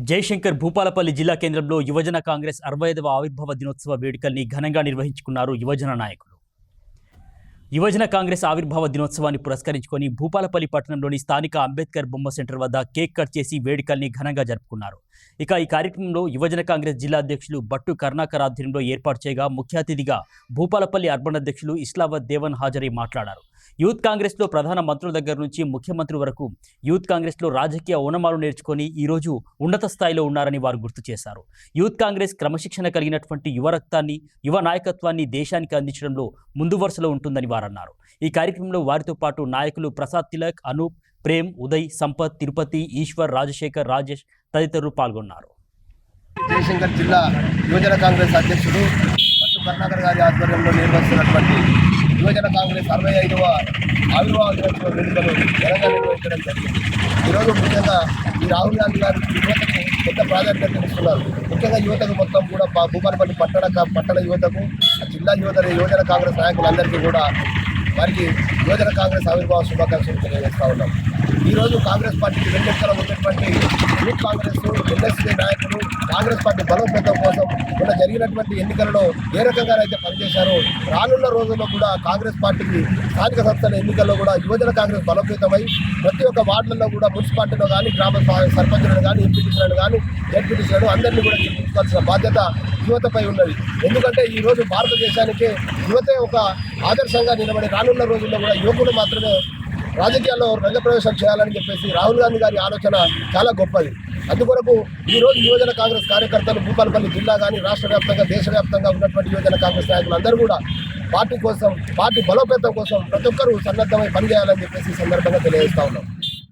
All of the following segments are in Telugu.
జయశంకర్ భూపాలపల్లి జిల్లా కేంద్రంలో యువజన కాంగ్రెస్ 65వ ఆవిర్భావ దినోత్సవ వేడుకల్ని ఘనంగా నిర్వహించుకున్నారు యువజన నాయకులు. యువజన కాంగ్రెస్ ఆవిర్భావ దినోత్సవాన్ని పురస్కరించుకొని భూపాలపల్లి పట్టణంలోని స్థానిక అంబేద్కర్ బొమ్మ సెంటర్ వద్ద కేక్ కట్ చేసి వేడుకల్ని ఘనంగా జరుపుకున్నారు. ఇక ఈ కార్యక్రమంలో యువజన కాంగ్రెస్ జిల్లా అధ్యక్షులు బట్టు కరుణాకర్ ఆధ్వర్యంలో ఏర్పాటు చేయగా ముఖ్య అతిథిగా భూపాలపల్లి అర్బన్ అధ్యక్షులు ఇస్లావత్ దేవన్ హాజరై మాట్లాడారు. యూత్ కాంగ్రెస్లో ప్రధాన మంత్రుల దగ్గర నుంచి ముఖ్యమంత్రి వరకు యూత్ కాంగ్రెస్లో రాజకీయ ఓనమాలు నేర్చుకొని ఈరోజు ఉన్నత స్థాయిలో ఉన్నారని వారు గుర్తు చేశారు. యూత్ కాంగ్రెస్ క్రమశిక్షణ కలిగినటువంటి యువ రక్తాన్ని, యువ నాయకత్వాన్ని దేశానికి అందించడంలో ముందు వరుసలో ఉంటుందని వారు అన్నారు. ఈ కార్యక్రమంలో వారితో పాటు నాయకులు ప్రసాద్ తిలక్, అనూప్, ప్రేమ్, ఉదయ్, సంపత్, తిరుపతి, ఈశ్వర్, రాజశేఖర్, రాజేష్ తదితరులు పాల్గొన్నారు. జయశంకర్ జిల్లా యువజన కాంగ్రెస్ అధ్యక్షుడు బట్టు కరుణాకర్ గారి ఆధ్వర్యంలో నిర్వహిస్తున్నటువంటి యువజన కాంగ్రెస్ 65వ ఆవిర్భావ దినోత్సవ వేడుకలు ఘనంగా నిర్వహించడం జరిగింది. ఈరోజు ముఖ్యంగా ఈ రాహుల్ గాంధీ గారు యువతకు పెద్ద ప్రాధాన్యత ఇస్తున్నారు. ముఖ్యంగా యువతకు మొత్తం కూడా భూపాలపల్లి పట్టణ యువతకు, జిల్లా యువజన కాంగ్రెస్ నాయకులందరికీ కూడా వారికి యువజన కాంగ్రెస్ ఆవిర్భావ శుభాకాంక్షలు తెలియజేస్తూ ఉన్నాం. ఈరోజు కాంగ్రెస్ పార్టీకి వెన్నెక్కల ఉన్నటువంటి యూత్ కాంగ్రెస్ ఎన్ఎస్సీ నాయకులు కాంగ్రెస్ పార్టీ బలోపేతం కోసం మొన్న జరిగినటువంటి ఎన్నికలలో ఏ రకంగానైతే పనిచేశారో రానున్న రోజుల్లో కూడా కాంగ్రెస్ పార్టీకి స్థానిక సంస్థల ఎన్నికల్లో కూడా యువజన కాంగ్రెస్ బలోపేతమై ప్రతి ఒక్క వార్డులలో కూడా మున్సిపాలిటీలో కానీ గ్రామ సర్పంచులను కానీ ఎంపీటీసీలను కానీ జడ్పీటీసీలను అందరినీ కూడా గెలిపించుకోవాల్సిన బాధ్యత యువతపై ఉన్నది. ఎందుకంటే ఈరోజు భారతదేశానికి యువతే ఒక ఆదర్శంగా నిలబడి రానున్న రోజుల్లో కూడా యువకులు మాత్రమే రాజకీయాల్లో రంగప్రవేశం చేయాలని చెప్పేసి రాహుల్ గాంధీ గారి ఆలోచన చాలా గొప్పది. అందుకొరకు ఈరోజు యువజన కాంగ్రెస్ కార్యకర్తలు భూపాలపల్లి జిల్లా కానీ రాష్ట్ర వ్యాప్తంగా, దేశవ్యాప్తంగా ఉన్నటువంటి యువజన కాంగ్రెస్ నాయకులందరూ కూడా పార్టీ కోసం, పార్టీ బలోపేతం కోసం ప్రతి ఒక్కరూ సన్నద్ధమై పనిచేయాలని చెప్పేసి సందర్భంగా తెలియజేస్తా ఉన్నాం.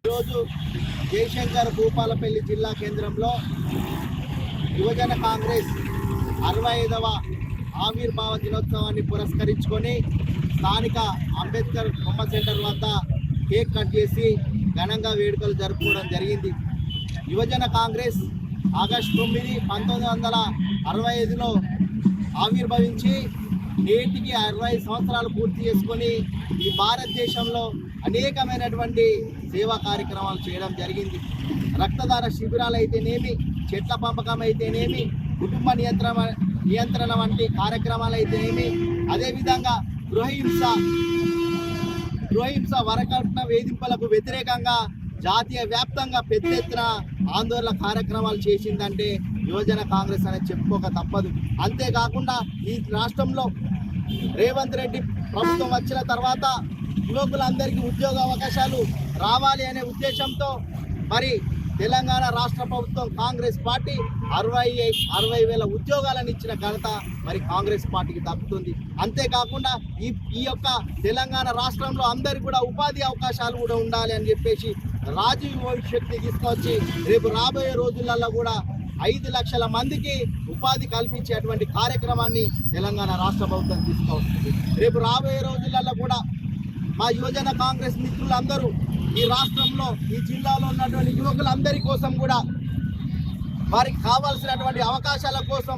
ఈరోజు జయశంకర్ భూపాలపల్లి జిల్లా కేంద్రంలో యువజన కాంగ్రెస్ 65వ ఆవిర్భావ దినోత్సవాన్ని పురస్కరించుకొని స్థానిక అంబేద్కర్ బొమ్మ సెంటర్ వద్ద కేక్ కట్ చేసి ఘనంగా వేడుకలు జరుపుకోవడం జరిగింది. యువజన కాంగ్రెస్ ఆగస్టు 9, 1965లో ఆవిర్భవించి నేటికి 60 సంవత్సరాలు పూర్తి చేసుకొని ఈ భారతదేశంలో అనేకమైనటువంటి సేవా కార్యక్రమాలు చేయడం జరిగింది. రక్తదాన శిబిరాలు అయితేనేమి, చెట్ల పెంపకం అయితేనేమి, కుటుంబ నియంత్రణ వంటి కార్యక్రమాలు అయితేనేమి, అదేవిధంగా గృహహింస వరకట్న వేధింపులకు వ్యతిరేకంగా జాతీయ వ్యాప్తంగా పెద్ద ఎత్తున ఆందోళన కార్యక్రమాలు చేసిందంటే యువజన కాంగ్రెస్ అనేది చెప్పుకోక తప్పదు. అంతేకాకుండా ఈ రాష్ట్రంలో రేవంత్ రెడ్డి ప్రభుత్వం వచ్చిన తర్వాత యువకులందరికీ ఉద్యోగ అవకాశాలు రావాలి అనే ఉద్దేశంతో మరి తెలంగాణ రాష్ట్ర ప్రభుత్వం కాంగ్రెస్ పార్టీ 60,000 ఉద్యోగాలను ఇచ్చిన ఘనత మరి కాంగ్రెస్ పార్టీకి దక్కుతుంది. అంతేకాకుండా ఈ యొక్క తెలంగాణ రాష్ట్రంలో అందరికీ కూడా ఉపాధి అవకాశాలు కూడా ఉండాలి అని చెప్పేసి రాజీవ్ భవిష్యత్తుని తీసుకొచ్చి రేపు రాబోయే రోజులలో కూడా 5 లక్షల మందికి ఉపాధి కల్పించేటువంటి కార్యక్రమాన్ని తెలంగాణ రాష్ట్ర ప్రభుత్వం తీసుకొస్తుంది. రేపు రాబోయే రోజులలో కూడా మా యువజన కాంగ్రెస్ మిత్రులందరూ ఈ రాష్ట్రంలో, ఈ జిల్లాలో ఉన్నటువంటి యువకులందరి కోసం కూడా వారికి కావాల్సినటువంటి అవకాశాల కోసం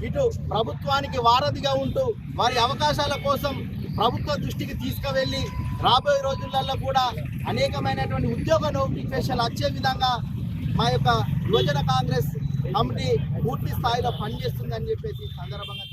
ఇటు ప్రభుత్వానికి వారధిగా ఉంటూ వారి అవకాశాల కోసం ప్రభుత్వ దృష్టికి తీసుకువెళ్ళి రాబోయే రోజులలో కూడా అనేకమైనటువంటి ఉద్యోగ నోటిఫికేషన్లు వచ్చే విధంగా మా యొక్క యువజన కాంగ్రెస్ కమిటీ పూర్తి స్థాయిలో పనిచేస్తుందని చెప్పేసి సందర్భంగా